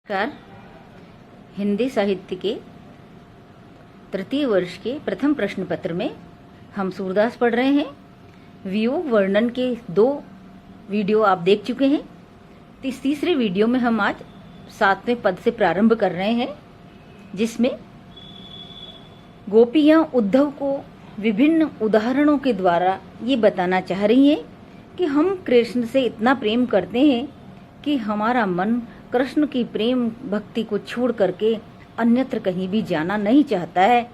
नमस्कार। हिंदी साहित्य के तृतीय वर्ष के प्रथम प्रश्न पत्र में हम सूरदास पढ़ रहे हैं। वियोग वर्णन के 2 वीडियो आप देख चुके हैं। इस तीसरे वीडियो में हम आज 7वें पद से प्रारंभ कर रहे हैं, जिसमें गोपियां उद्धव को विभिन्न उदाहरणों के द्वारा ये बताना चाह रही हैं कि हम कृष्ण से इतना प्रेम करते हैं कि हमारा मन कृष्ण की प्रेम भक्ति को छोड़ करके अन्यत्र कहीं भी जाना नहीं चाहता है।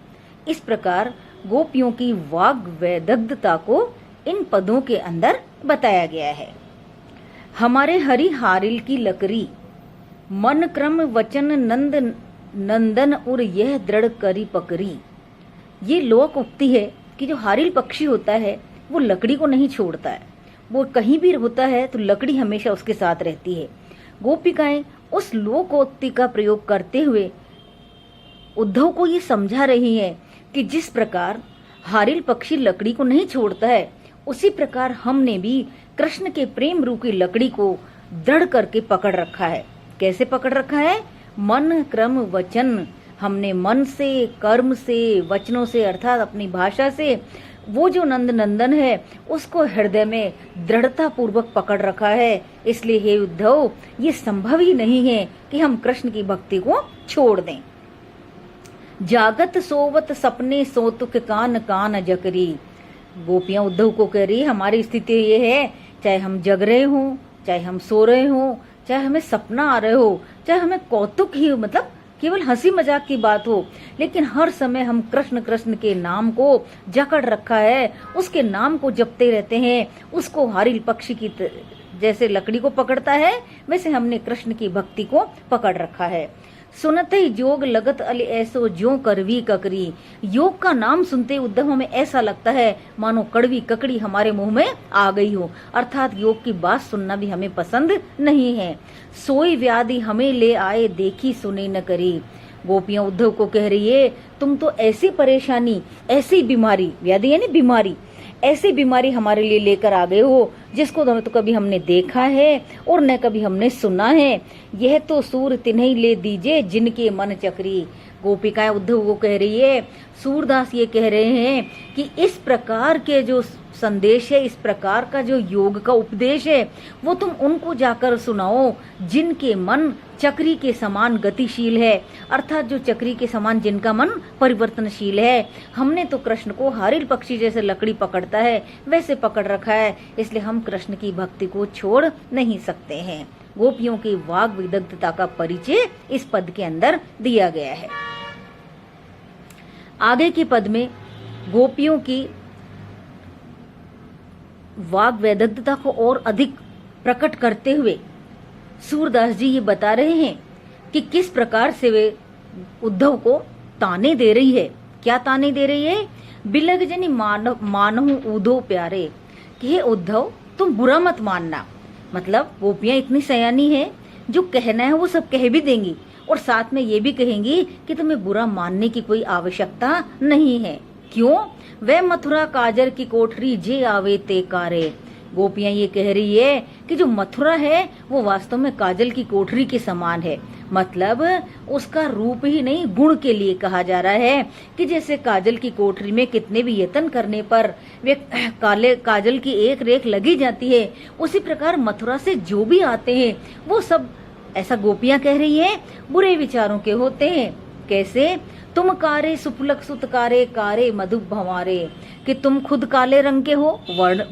इस प्रकार गोपियों की वाग वैदग्धता को इन पदों के अंदर बताया गया है। हमारे हरि हारिल की लकड़ी, मन क्रम वचन नंद नंदन और यह दृढ़ करी पकड़ी। ये लोक उक्ति है कि जो हारिल पक्षी होता है वो लकड़ी को नहीं छोड़ता है। वो कहीं भी होता है तो लकड़ी हमेशा उसके साथ रहती है। गोपिकाएं उस लोकोक्ति का प्रयोग करते हुए उद्धव को ये समझा रही हैं कि जिस प्रकार हारिल पक्षी लकड़ी को नहीं छोड़ता है, उसी प्रकार हमने भी कृष्ण के प्रेम रूपी लकड़ी को दृढ़ करके पकड़ रखा है। कैसे पकड़ रखा है? मन क्रम वचन। हमने मन से, कर्म से, वचनों से अर्थात अपनी भाषा से वो जो नंद नंदन है उसको हृदय में दृढ़ता पूर्वक पकड़ रखा है। इसलिए हे उद्धव, ये संभव ही नहीं है कि हम कृष्ण की भक्ति को छोड़ दें। जागत सोवत सपने सोतुक कान कान जकरी। गोपियां उद्धव को कह रही है हमारी स्थिति ये है, चाहे हम जग रहे हो, चाहे हम सो रहे हो, चाहे हमें सपना आ रहे हो, चाहे हमें कौतुक ही मतलब केवल हंसी मजाक की बात हो, लेकिन हर समय हम कृष्ण कृष्ण के नाम को जकड़ रखा है, उसके नाम को जपते रहते हैं। उसको हारिल पक्षी की जैसे लकड़ी को पकड़ता है, वैसे हमने कृष्ण की भक्ति को पकड़ रखा है। सुनते ही जोग लगत अली ऐसो जो करवी ककरी। योग का नाम सुनते उद्धव हमें ऐसा लगता है मानो कड़वी ककड़ी हमारे मुंह में आ गई हो, अर्थात योग की बात सुनना भी हमें पसंद नहीं है। सोई व्याधि हमें ले आए देखी सुने न करी। गोपियां उद्धव को कह रही है तुम तो ऐसी परेशानी, ऐसी बीमारी, व्याधि यानी बीमारी, ऐसी बीमारी हमारे लिए लेकर आ गए हो जिसको तो कभी हमने देखा है और न कभी हमने सुना है। यह तो सूर तिन्हीं ले दीजिए जिनके मन चक्री। गोपिकाएं उद्धव को कह रही है, सूरदास ये कह रहे हैं कि इस प्रकार के जो संदेश है, इस प्रकार का जो योग का उपदेश है, वो तुम उनको जाकर सुनाओ जिनके मन चक्री के समान गतिशील है, अर्थात जो चक्री के समान जिनका मन परिवर्तनशील है। हमने तो कृष्ण को हारिल पक्षी जैसे लकड़ी पकड़ता है वैसे पकड़ रखा है, इसलिए हम कृष्ण की भक्ति को छोड़ नहीं सकते हैं। गोपियों की वाग विदग्धता का परिचय इस पद के अंदर दिया गया है। आगे के पद में गोपियों की वाग वैदग्धता को और अधिक प्रकट करते हुए सूरदास जी ये बता रहे हैं कि किस प्रकार से वे उद्धव को ताने दे रही है। क्या ताने दे रही है? बिलग जनी मानहु ऊधो प्यारे, कि हे उद्धव तुम बुरा मत मानना। मतलब गोपियां इतनी सयानी है, जो कहना है वो सब कह भी देंगी और साथ में ये भी कहेंगी कि तुम्हें बुरा मानने की कोई आवश्यकता नहीं है। क्यों? वह मथुरा काजर की कोठरी जे आवे ते कारे। गोपियां ये कह रही है कि जो मथुरा है वो वास्तव में काजल की कोठरी के समान है। मतलब उसका रूप ही नहीं, गुण के लिए कहा जा रहा है कि जैसे काजल की कोठरी में कितने भी यत्न करने पर वे काजल की एक रेख लगी जाती है, उसी प्रकार मथुरा से जो भी आते हैं वो सब, ऐसा गोपियां कह रही है, बुरे विचारों के होते हैं। कैसे? तुम कारे सुफलक सुत कारे कारे मधु भंवारे, कि तुम खुद काले रंग के हो।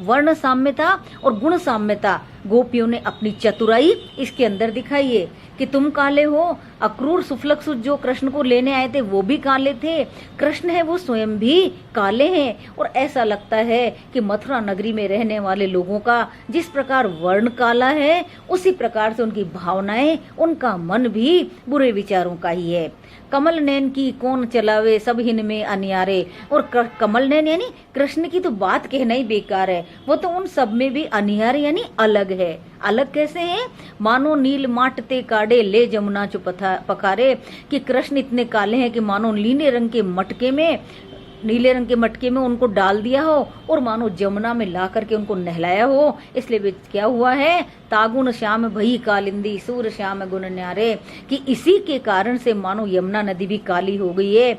वर्ण साम्यता और गुण साम्यता गोपियों ने अपनी चतुराई इसके अंदर दिखाई है कि तुम काले हो। अक्रूर सुफलक सुत जो कृष्ण को लेने आए थे वो भी काले थे, कृष्ण है वो स्वयं भी काले हैं। और ऐसा लगता है कि मथुरा नगरी में रहने वाले लोगों का जिस प्रकार वर्ण काला है, उसी प्रकार से उनकी भावनाएं, उनका मन भी बुरे विचारों का ही है। कमल नैन की कौन चलावे सब हिन में अनियारे। और कमल नैन यानी कृष्ण की तो बात कहना ही बेकार है, वो तो उन सब में भी अनियार यानी अलग है। अलग कैसे है? मानो नील माटते काड़े ले जमुना चुपथा पखारे, कि कृष्ण इतने काले हैं कि मानो नीले रंग के मटके में नीले रंग के मटके में उनको डाल दिया हो और मानो जमुना में ला करके उनको नहलाया हो। इसलिए क्या हुआ है, तागुन श्याम भई कालिंदी सूर श्याम गुण न्यारे, कि इसी के कारण से मानो यमुना नदी भी काली हो गई है।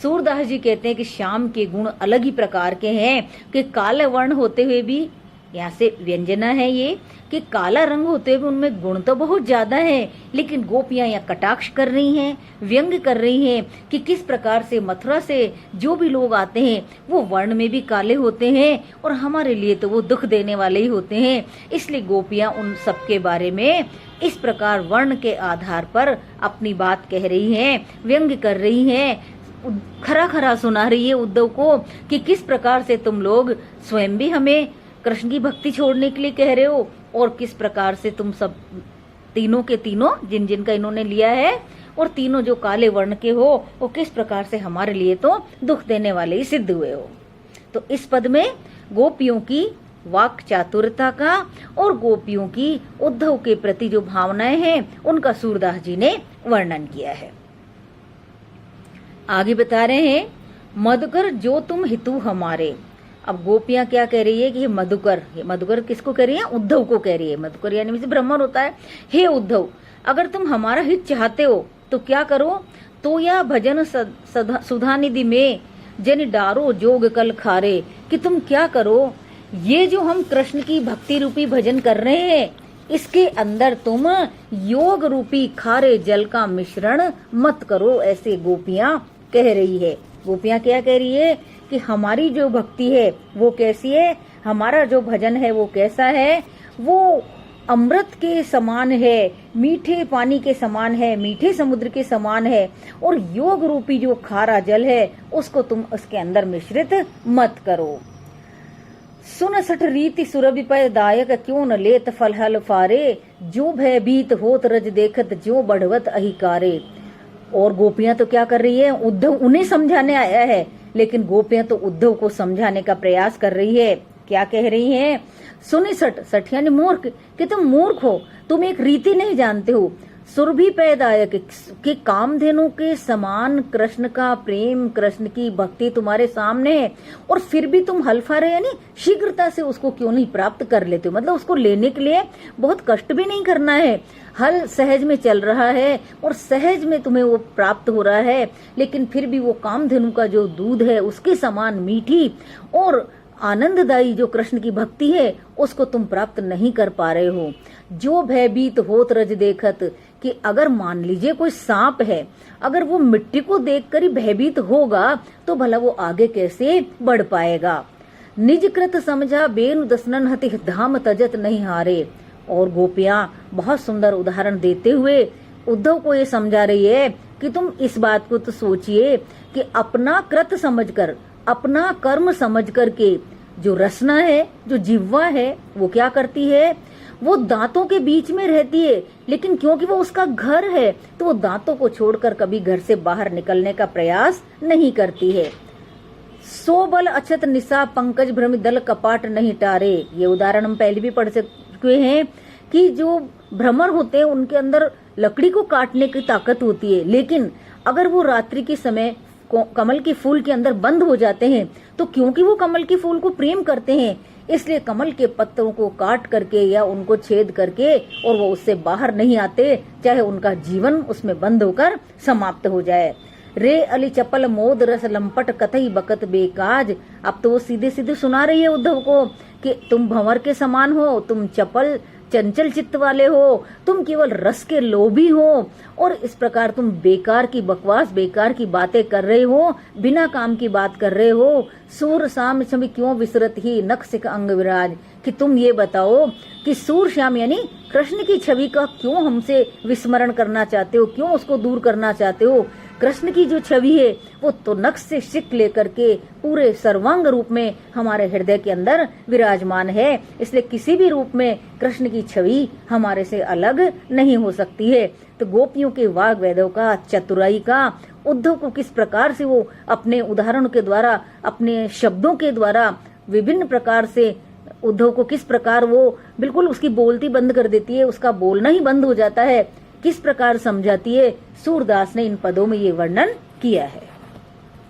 सूरदास जी कहते हैं कि श्याम के गुण अलग ही प्रकार के हैं, कि काले वर्ण होते हुए भी, यहाँ से व्यंजना है ये, कि काला रंग होते हुए उनमें गुण तो बहुत ज्यादा है, लेकिन गोपियां यहाँ कटाक्ष कर रही हैं, व्यंग कर रही हैं कि किस प्रकार से मथुरा से जो भी लोग आते हैं वो वर्ण में भी काले होते हैं और हमारे लिए तो वो दुख देने वाले ही होते हैं। इसलिए गोपियां उन सबके बारे में इस प्रकार वर्ण के आधार पर अपनी बात कह रही हैं, व्यंग कर रही हैं, खरा खरा सुना रही है उद्धव को कि किस प्रकार से तुम लोग स्वयं भी हमें कृष्ण की भक्ति छोड़ने के लिए कह रहे हो, और किस प्रकार से तुम सब तीनों के तीनों जिन जिन का इन्होंने लिया है और तीनों जो काले वर्ण के हो वो किस प्रकार से हमारे लिए तो दुख देने वाले ही सिद्ध हुए हो। तो इस पद में गोपियों की वाक चातुरता का और गोपियों की उद्धव के प्रति जो भावनाएं हैं उनका सूरदास जी ने वर्णन किया है। आगे बता रहे हैं, मधुकर जो तुम हितु हमारे। अब गोपियां क्या कह रही है कि ये मधुकर किसको कह रही है, उद्धव को कह रही है। मधुकर यानी ब्राह्मण होता है। हे उद्धव, अगर तुम हमारा हित चाहते हो तो क्या करो, तो या भजन सुधा निधि में जन डारो जोग कल खारे, कि तुम क्या करो, ये जो हम कृष्ण की भक्ति रूपी भजन कर रहे हैं इसके अंदर तुम योग रूपी खारे जल का मिश्रण मत करो। ऐसे गोपियां कह रही है। गोपियां क्या कह रही है कि हमारी जो भक्ति है वो कैसी है, हमारा जो भजन है वो कैसा है, वो अमृत के समान है, मीठे पानी के समान है, मीठे समुद्र के समान है, और योग रूपी जो खारा जल है उसको तुम उसके अंदर मिश्रित मत करो। सुन सठ रीति सुरभि पय दायक, क्यों न लेत फल हल फारे, जो भयभीत होत रज देखत, जो बढ़वत अहिकारे। और गोपियां तो क्या कर रही है, उद्धव उन्हें समझाने आया है, लेकिन गोपियां तो उद्धव को समझाने का प्रयास कर रही है। क्या कह रही हैं, सुनी सठ यानी मूर्ख, कि तुम मूर्ख हो, तुम एक रीति नहीं जानते हो। सुरभि पैदायक के कामधेनु के समान कृष्ण का प्रेम, कृष्ण की भक्ति तुम्हारे सामने है, और फिर भी तुम हल्फारे यानी शीघ्रता से उसको क्यों नहीं प्राप्त कर लेते हो। मतलब उसको लेने के लिए बहुत कष्ट भी नहीं करना है, हल सहज में चल रहा है और सहज में तुम्हें वो प्राप्त हो रहा है, लेकिन फिर भी वो कामधेनु का जो दूध है उसके समान मीठी और आनंददायी जो कृष्ण की भक्ति है उसको तुम प्राप्त नहीं कर पा रहे हो। जो भयभीत होत रज देखत, कि अगर मान लीजिए कोई सांप है, अगर वो मिट्टी को देखकर ही भयभीत होगा तो भला वो आगे कैसे बढ़ पाएगा। निज कृत समझा बेनु दसनन हति धाम तजत नहीं हारे। और गोपियां बहुत सुंदर उदाहरण देते हुए उद्धव को ये समझा रही है कि तुम इस बात को तो सोचिए कि अपना कृत समझकर, अपना कर्म समझ करके जो रसना है, जो जिह्वा है, वो क्या करती है, वो दांतों के बीच में रहती है, लेकिन क्योंकि वो उसका घर है तो वो दांतों को छोड़कर कभी घर से बाहर निकलने का प्रयास नहीं करती है। सो बल अछत निशा पंकज भ्रम दल कपाट नहीं टारे। ये उदाहरण हम पहले भी पढ़ चुके हैं कि जो भ्रमर होते हैं उनके अंदर लकड़ी को काटने की ताकत होती है, लेकिन अगर वो रात्रि के समय कमल के फूल के अंदर बंद हो जाते हैं तो क्योंकि वो कमल के फूल को प्रेम करते हैं, इसलिए कमल के पत्तों को काट करके या उनको छेद करके और वो उससे बाहर नहीं आते, चाहे उनका जीवन उसमें बंद होकर समाप्त हो जाए। रे अली चपल मोद रस लंपट कतई बकत बेकाज। अब तो वो सीधे सीधे सुना रही है उद्धव को कि तुम भंवर के समान हो, तुम चपल चंचल चित्त वाले हो, तुम केवल रस के लोभी हो, और इस प्रकार तुम बेकार की बकवास, बेकार की बातें कर रहे हो, बिना काम की बात कर रहे हो। सूर शाम छवि क्यों विसरत ही नख सिख अंग विराज, कि तुम ये बताओ कि सूर श्याम यानी कृष्ण की छवि का क्यों हमसे विस्मरण करना चाहते हो, क्यों उसको दूर करना चाहते हो। कृष्ण की जो छवि है वो तो नख से शिक लेकर के पूरे सर्वांग रूप में हमारे हृदय के अंदर विराजमान है, इसलिए किसी भी रूप में कृष्ण की छवि हमारे से अलग नहीं हो सकती है। तो गोपियों के वाग वेदों का, चतुराई का, उद्धव को किस प्रकार से वो अपने उदाहरणों के द्वारा, अपने शब्दों के द्वारा विभिन्न प्रकार से उद्धव को किस प्रकार वो बिल्कुल उसकी बोलती बंद कर देती है, उसका बोलना ही बंद हो जाता है, किस प्रकार समझाती है, सूरदास ने इन पदों में ये वर्णन किया है।